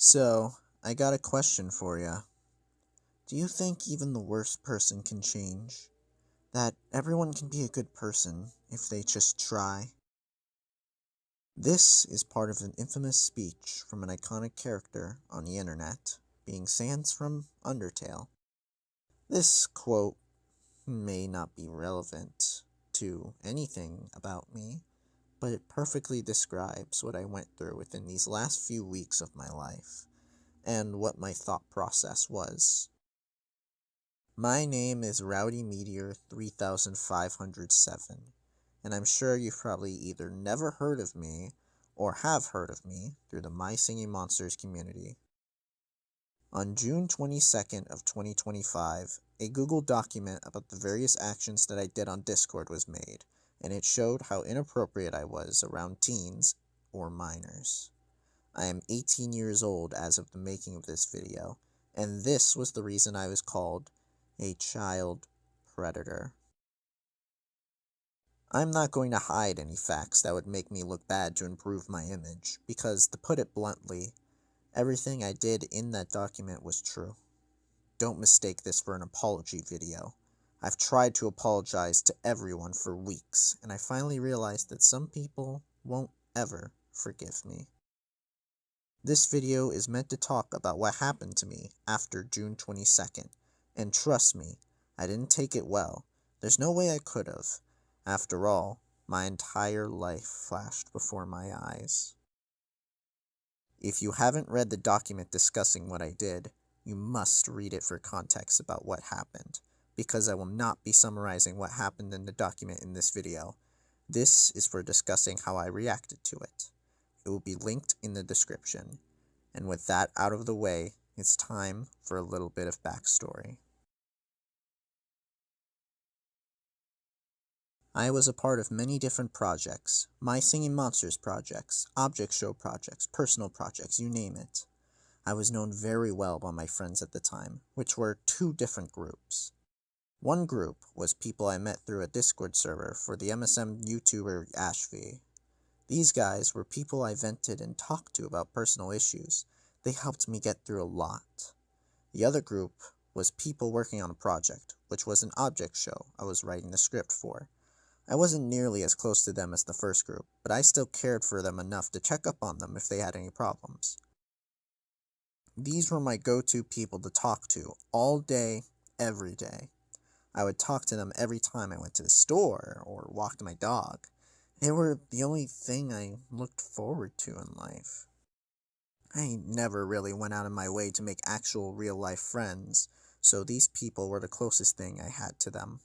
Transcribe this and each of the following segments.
So, I got a question for you. Do you think even the worst person can change? That everyone can be a good person if they just try? This is part of an infamous speech from an iconic character on the internet, being Sans from Undertale. This quote may not be relevant to anything about me, but it perfectly describes what I went through within these last few weeks of my life, and what my thought process was. My name is RowdyMeteor3507, and I'm sure you've probably either never heard of me or have heard of me through the My Singing Monsters community. On June 22nd of 2025, a Google document about the various actions that I did on Discord was made, and it showed how inappropriate I was around teens or minors. I am 18 years old as of the making of this video, and this was the reason I was called a child predator. I'm not going to hide any facts that would make me look bad to improve my image, because, to put it bluntly, everything I did in that document was true. Don't mistake this for an apology video. I've tried to apologize to everyone for weeks, and I finally realized that some people won't ever forgive me. This video is meant to talk about what happened to me after June 22nd, and trust me, I didn't take it well. There's no way I could have. After all, my entire life flashed before my eyes. If you haven't read the document discussing what I did, you must read it for context about what happened, because I will not be summarizing what happened in the document in this video. This is for discussing how I reacted to it. It will be linked in the description. And with that out of the way, it's time for a little bit of backstory. I was a part of many different projects. My Singing Monsters projects, object show projects, personal projects, you name it. I was known very well by my friends at the time, which were two different groups. One group was people I met through a Discord server for the MSM YouTuber Ashby. These guys were people I vented and talked to about personal issues. They helped me get through a lot. The other group was people working on a project, which was an object show I was writing the script for. I wasn't nearly as close to them as the first group, but I still cared for them enough to check up on them if they had any problems. These were my go-to people to talk to all day, every day. I would talk to them every time I went to the store or walked my dog. They were the only thing I looked forward to in life. I never really went out of my way to make actual real-life friends, so these people were the closest thing I had to them.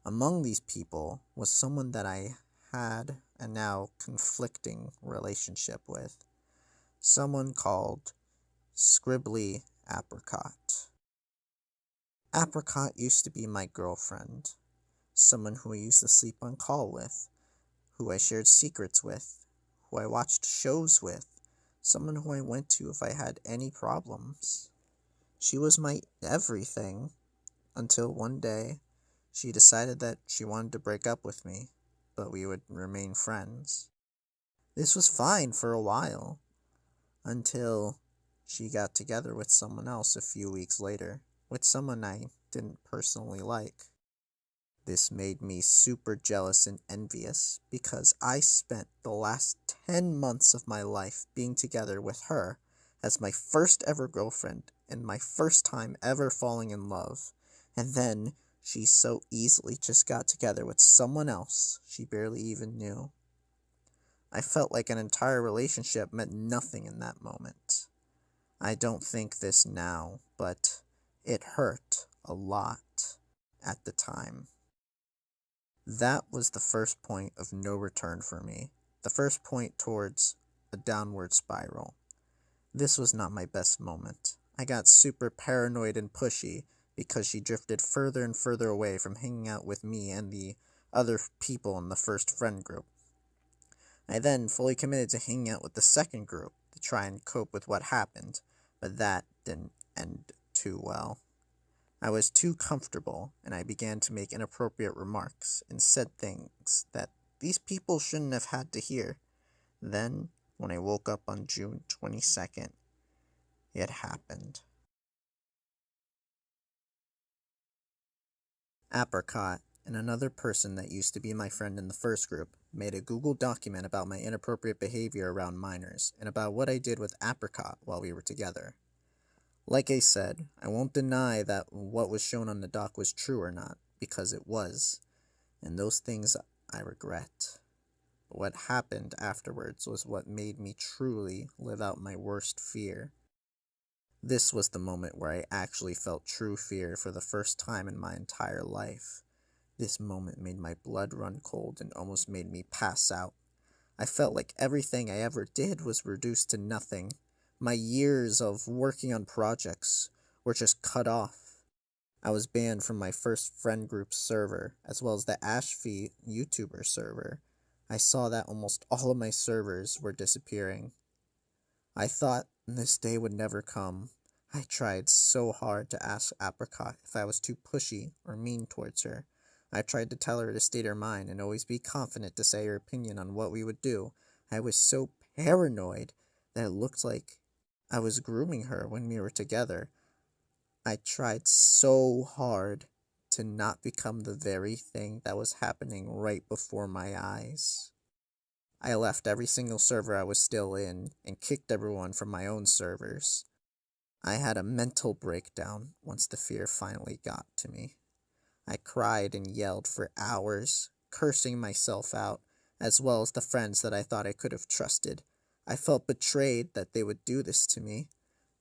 Among these people was someone that I had a now conflicting relationship with. Someone called Scribbly Apricot. Apricot used to be my girlfriend. Someone who I used to sleep on call with. Who I shared secrets with. Who I watched shows with. Someone who I went to if I had any problems. She was my everything, until one day she decided that she wanted to break up with me, but we would remain friends. This was fine for a while, until she got together with someone else a few weeks later, with someone I didn't personally like. This made me super jealous and envious, because I spent the last 10 months of my life being together with her as my first ever girlfriend and my first time ever falling in love, and then she so easily just got together with someone else she barely even knew. I felt like an entire relationship meant nothing in that moment. I don't think this now, but it hurt a lot at the time. That was the first point of no return for me, the first point towards a downward spiral. This was not my best moment. I got super paranoid and pushy, because she drifted further and further away from hanging out with me and the other people in the first friend group. I then fully committed to hanging out with the second group to try and cope with what happened, but that didn't end too well. I was too comfortable, and I began to make inappropriate remarks and said things that these people shouldn't have had to hear. Then, when I woke up on June 22nd, It happened. Apricot and another person that used to be my friend in the first group made a Google document about my inappropriate behavior around minors and about what I did with Apricot while we were together. Like I said, I won't deny that what was shown on the doc was true or not, because it was, and those things I regret. But what happened afterwards was what made me truly live out my worst fear. This was the moment where I actually felt true fear for the first time in my entire life. This moment made my blood run cold and almost made me pass out. I felt like everything I ever did was reduced to nothing. My years of working on projects were just cut off. I was banned from my first friend group server, as well as the Ashfee YouTuber server. I saw that almost all of my servers were disappearing. I thought this day would never come. I tried so hard to ask Apricot if I was too pushy or mean towards her. I tried to tell her to state her mind and always be confident to say her opinion on what we would do. I was so paranoid that it looked like I was grooming her when we were together. I tried so hard to not become the very thing that was happening right before my eyes. I left every single server I was still in and kicked everyone from my own servers. I had a mental breakdown once the fear finally got to me. I cried and yelled for hours, cursing myself out, as well as the friends that I thought I could have trusted. I felt betrayed that they would do this to me.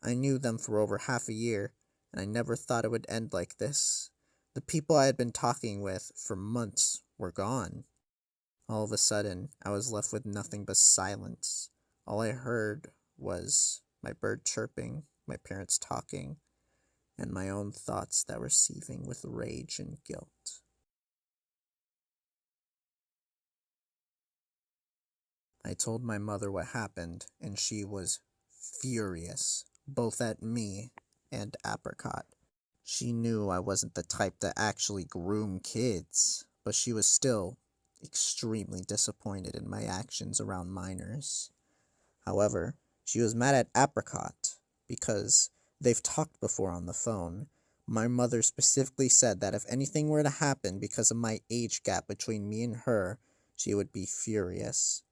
I knew them for over half a year, and I never thought it would end like this. The people I had been talking with for months were gone. All of a sudden, I was left with nothing but silence. All I heard was my bird chirping, my parents talking, and my own thoughts that were seething with rage and guilt. I told my mother what happened, and she was furious, both at me and Apricot. She knew I wasn't the type to actually groom kids, but she was still extremely disappointed in my actions around minors. However, she was mad at Apricot because they've talked before on the phone. My mother specifically said that if anything were to happen because of my age gap between me and her, she would be furious.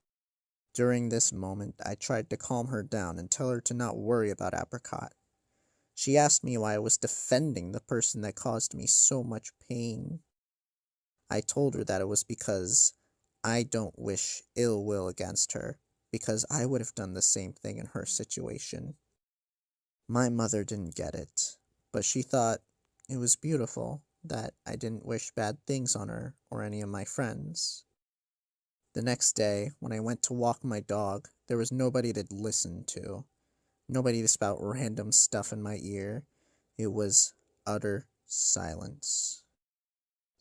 During this moment, I tried to calm her down and tell her to not worry about Apricot. She asked me why I was defending the person that caused me so much pain. I told her that it was because I don't wish ill will against her, because I would have done the same thing in her situation. My mother didn't get it, but she thought it was beautiful that I didn't wish bad things on her or any of my friends. The next day, when I went to walk my dog, there was nobody to listen to. Nobody to spout random stuff in my ear. It was utter silence.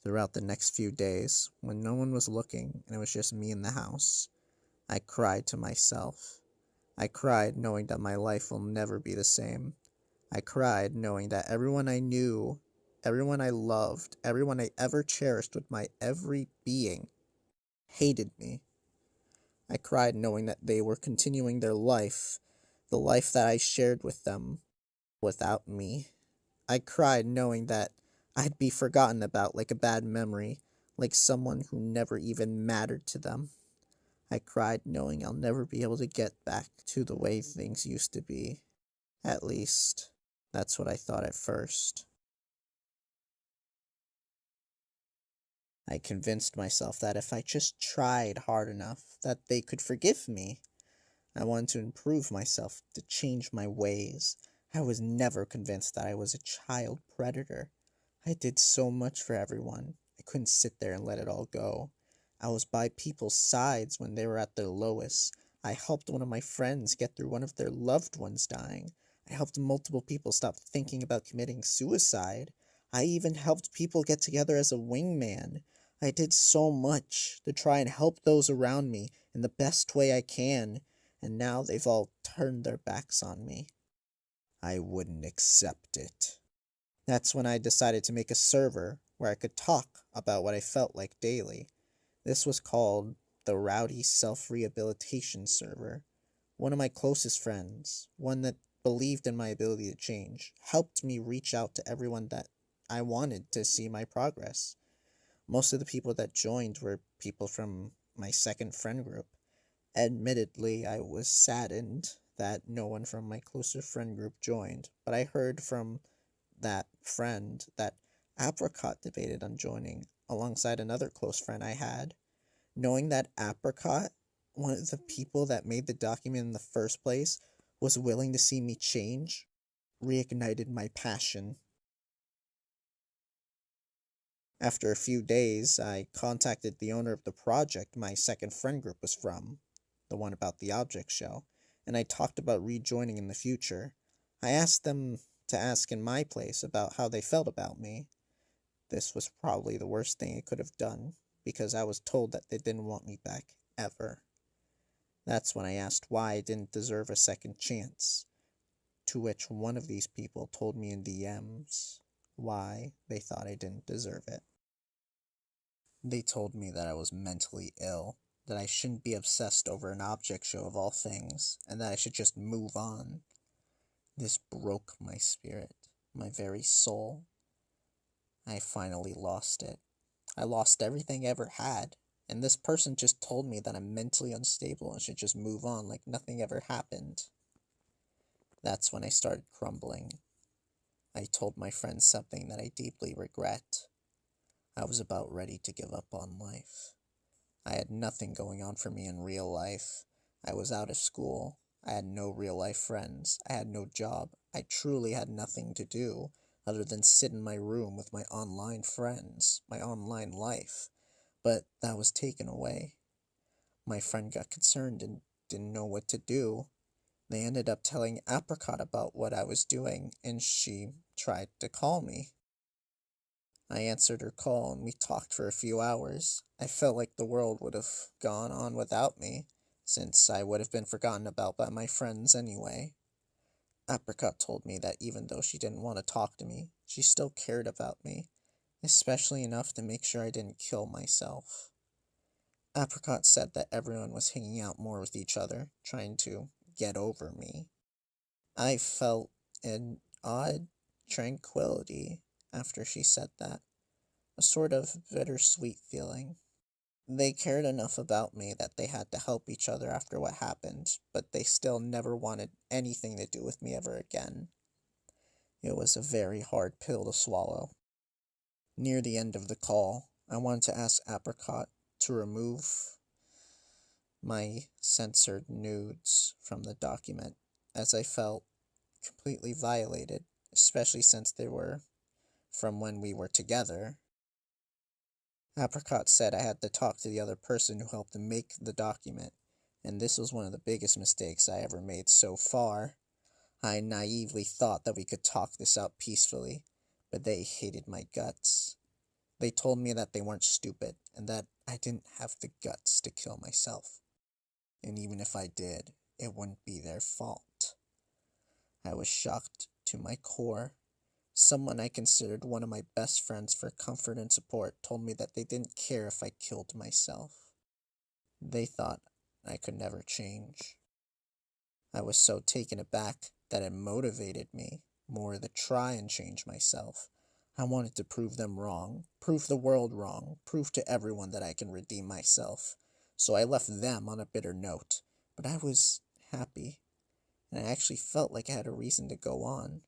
Throughout the next few days, when no one was looking and it was just me in the house, I cried to myself. I cried knowing that my life will never be the same. I cried knowing that everyone I knew, everyone I loved, everyone I ever cherished with my every being, hated me. I cried knowing that they were continuing their life, the life that I shared with them, without me. I cried knowing that I'd be forgotten about like a bad memory, like someone who never even mattered to them. I cried knowing I'll never be able to get back to the way things used to be. At least, that's what I thought at first. I convinced myself that if I just tried hard enough, that they could forgive me. I wanted to improve myself, to change my ways. I was never convinced that I was a child predator. I did so much for everyone. I couldn't sit there and let it all go. I was by people's sides when they were at their lowest. I helped one of my friends get through one of their loved ones dying. I helped multiple people stop thinking about committing suicide. I even helped people get together as a wingman. I did so much to try and help those around me in the best way I can, and now they've all turned their backs on me. I wouldn't accept it. That's when I decided to make a server where I could talk about what I felt like daily. This was called the Rowdy Self-Rehabilitation Server. One of my closest friends, one that believed in my ability to change, helped me reach out to everyone that I wanted to see my progress. Most of the people that joined were people from my second friend group. Admittedly, I was saddened that no one from my closer friend group joined, but I heard from that friend that Apricot debated on joining alongside another close friend I had. Knowing that Apricot, one of the people that made the document in the first place, was willing to see me change, reignited my passion. After a few days, I contacted the owner of the project my second friend group was from, the one about the object show, and I talked about rejoining in the future. I asked them to ask in my place about how they felt about me. This was probably the worst thing I could have done, because I was told that they didn't want me back, ever. That's when I asked why I didn't deserve a second chance, to which one of these people told me in DMs why they thought I didn't deserve it. They told me that I was mentally ill, that I shouldn't be obsessed over an object show of all things, and that I should just move on. This broke my spirit, my very soul. I finally lost it. I lost everything I ever had, and this person just told me that I'm mentally unstable and should just move on like nothing ever happened. That's when I started crumbling. I told my friends something that I deeply regret. I was about ready to give up on life. I had nothing going on for me in real life. I was out of school. I had no real life friends. I had no job. I truly had nothing to do other than sit in my room with my online friends, my online life. But that was taken away. My friend got concerned and didn't know what to do. They ended up telling Apricot about what I was doing, and she tried to call me. I answered her call, and we talked for a few hours. I felt like the world would have gone on without me, since I would have been forgotten about by my friends anyway. Apricot told me that even though she didn't want to talk to me, she still cared about me, especially enough to make sure I didn't kill myself. Apricot said that everyone was hanging out more with each other, trying to get over me. I felt an odd tranquility after she said that, a sort of bittersweet feeling. They cared enough about me that they had to help each other after what happened, but they still never wanted anything to do with me ever again. It was a very hard pill to swallow. Near the end of the call, I wanted to ask Apricot to remove my censored nudes from the document, as I felt completely violated, especially since they were from when we were together. Apricot said I had to talk to the other person who helped make the document, and this was one of the biggest mistakes I ever made so far. I naively thought that we could talk this out peacefully, but they hated my guts. They told me that they weren't stupid, and that I didn't have the guts to kill myself. And even if I did, it wouldn't be their fault. I was shocked to my core. Someone I considered one of my best friends for comfort and support told me that they didn't care if I killed myself. They thought I could never change. I was so taken aback that it motivated me more to try and change myself. I wanted to prove them wrong, prove the world wrong, prove to everyone that I can redeem myself. So I left them on a bitter note, but I was happy, and I actually felt like I had a reason to go on.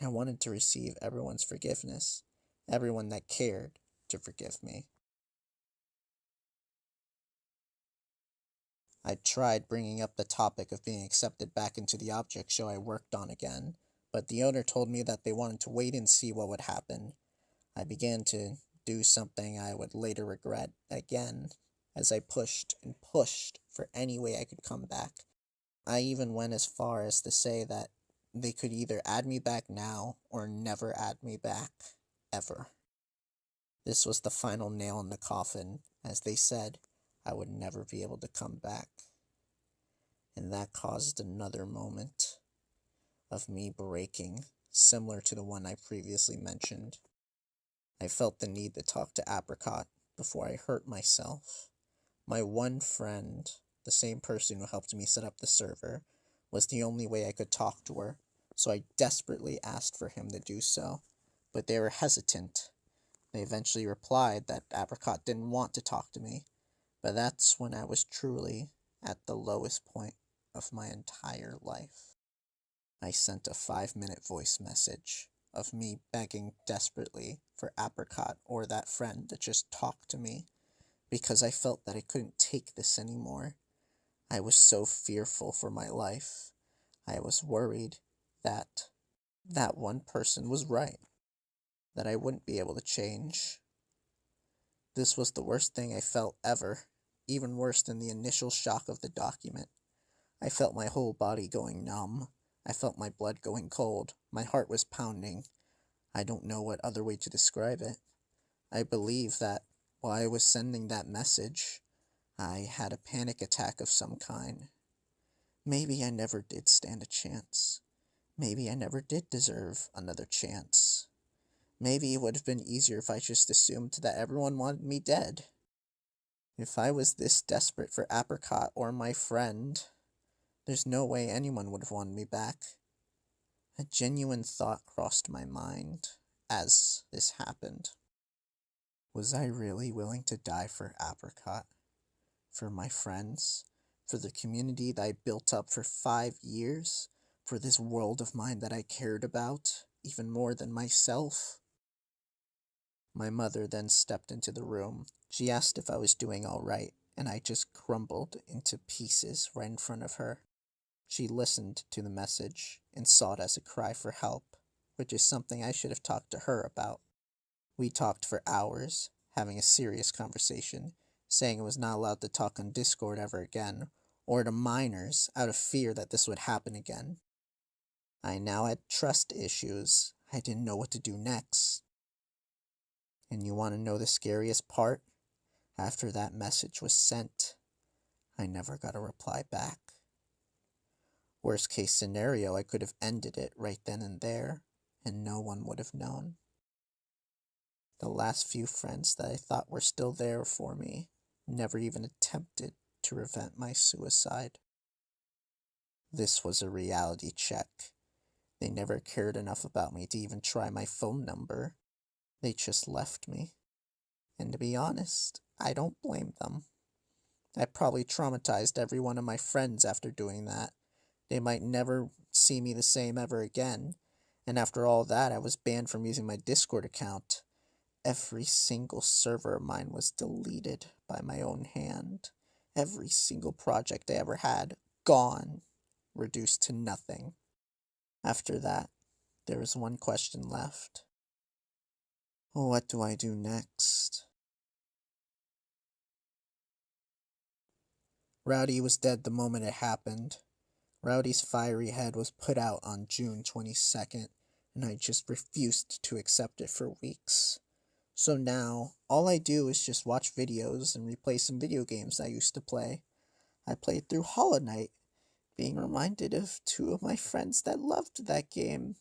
I wanted to receive everyone's forgiveness, everyone that cared to forgive me. I tried bringing up the topic of being accepted back into the object show I worked on again, but the owner told me that they wanted to wait and see what would happen. I began to do something I would later regret again, as I pushed and pushed for any way I could come back. I even went as far as to say that they could either add me back now or never add me back, ever. This was the final nail in the coffin, as they said I would never be able to come back. And that caused another moment of me breaking, similar to the one I previously mentioned. I felt the need to talk to Apricot before I hurt myself. My one friend, the same person who helped me set up the server, was the only way I could talk to her, so I desperately asked for him to do so, but they were hesitant. They eventually replied that Apricot didn't want to talk to me, but that's when I was truly at the lowest point of my entire life. I sent a 5-minute voice message of me begging desperately for Apricot or that friend to just talk to me, because I felt that I couldn't take this anymore. I was so fearful for my life. I was worried that that one person was right, that I wouldn't be able to change. This was the worst thing I felt ever, even worse than the initial shock of the document. I felt my whole body going numb. I felt my blood going cold. My heart was pounding. I don't know what other way to describe it. I believe that while I was sending that message, I had a panic attack of some kind. Maybe I never did stand a chance. Maybe I never did deserve another chance. Maybe it would have been easier if I just assumed that everyone wanted me dead. If I was this desperate for Apricot or my friend, there's no way anyone would have wanted me back. A genuine thought crossed my mind as this happened. Was I really willing to die for Apricot? For my friends? For the community that I built up for 5 years? For this world of mine that I cared about, even more than myself? My mother then stepped into the room. She asked if I was doing all right, and I just crumbled into pieces right in front of her. She listened to the message and saw it as a cry for help, which is something I should have talked to her about. We talked for hours, having a serious conversation, saying I was not allowed to talk on Discord ever again, or to minors, out of fear that this would happen again. I now had trust issues. I didn't know what to do next. And you want to know the scariest part? After that message was sent, I never got a reply back. Worst case scenario, I could have ended it right then and there, and no one would have known. The last few friends that I thought were still there for me never even attempted to prevent my suicide. This was a reality check. They never cared enough about me to even try my phone number. They just left me. And to be honest, I don't blame them. I probably traumatized every one of my friends after doing that. They might never see me the same ever again. And after all that, I was banned from using my Discord account. Every single server of mine was deleted by my own hand. Every single project I ever had, gone, reduced to nothing. After that, there was one question left. What do I do next? Rowdy was dead the moment it happened. Rowdy's fiery head was put out on June 22nd, and I just refused to accept it for weeks. So now, all I do is just watch videos and replay some video games I used to play. I played through Hollow Knight, being reminded of 2 of my friends that loved that game,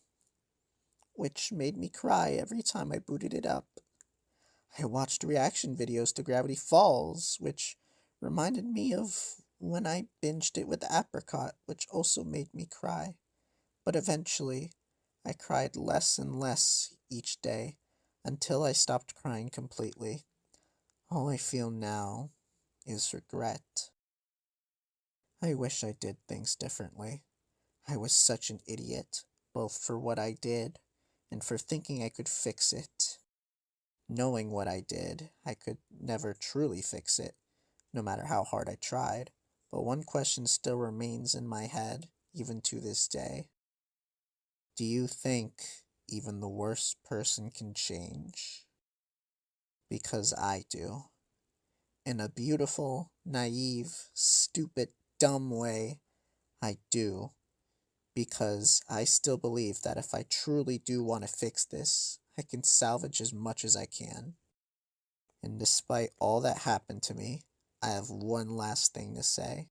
which made me cry every time I booted it up. I watched reaction videos to Gravity Falls, which reminded me of when I binged it with Apricot, which also made me cry. But eventually, I cried less and less each day, until I stopped crying completely. All I feel now is regret. I wish I did things differently. I was such an idiot, both for what I did and for thinking I could fix it. Knowing what I did, I could never truly fix it, no matter how hard I tried. But one question still remains in my head, even to this day. Do you think even the worst person can change? Because I do. In a beautiful, naive, stupid, dumb way, I do. Because I still believe that if I truly do want to fix this, I can salvage as much as I can. And despite all that happened to me, I have one last thing to say.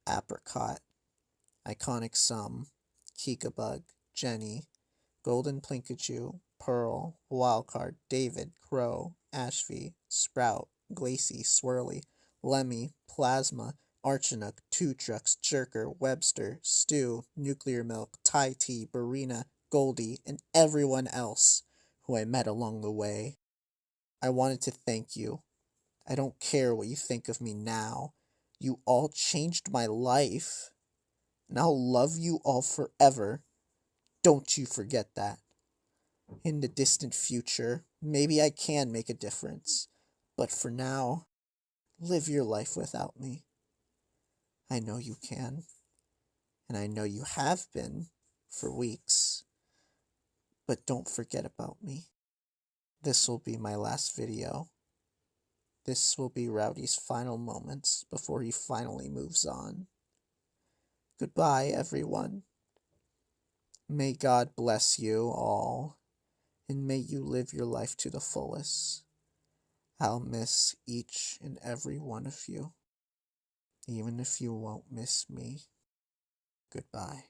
Apricot, Iconic Sum, Kikabug, Jenny, Golden Plinkachoo, Pearl, Wildcard, David, Crow, Ashby, Sprout, Glacy, Swirly, Lemmy, Plasma, Archinook, Two Trucks, Jerker, Webster, Stu, Nuclear Milk, Thai Tea, Barina, Goldie, and everyone else who I met along the way. I wanted to thank you. I don't care what you think of me now. You all changed my life, and I'll love you all forever. Don't you forget that. In the distant future, maybe I can make a difference, but for now, live your life without me. I know you can, and I know you have been for weeks, but don't forget about me. This will be my last video. This will be Rowdy's final moments before he finally moves on. Goodbye, everyone. May God bless you all, and may you live your life to the fullest. I'll miss each and every one of you, even if you won't miss me. Goodbye.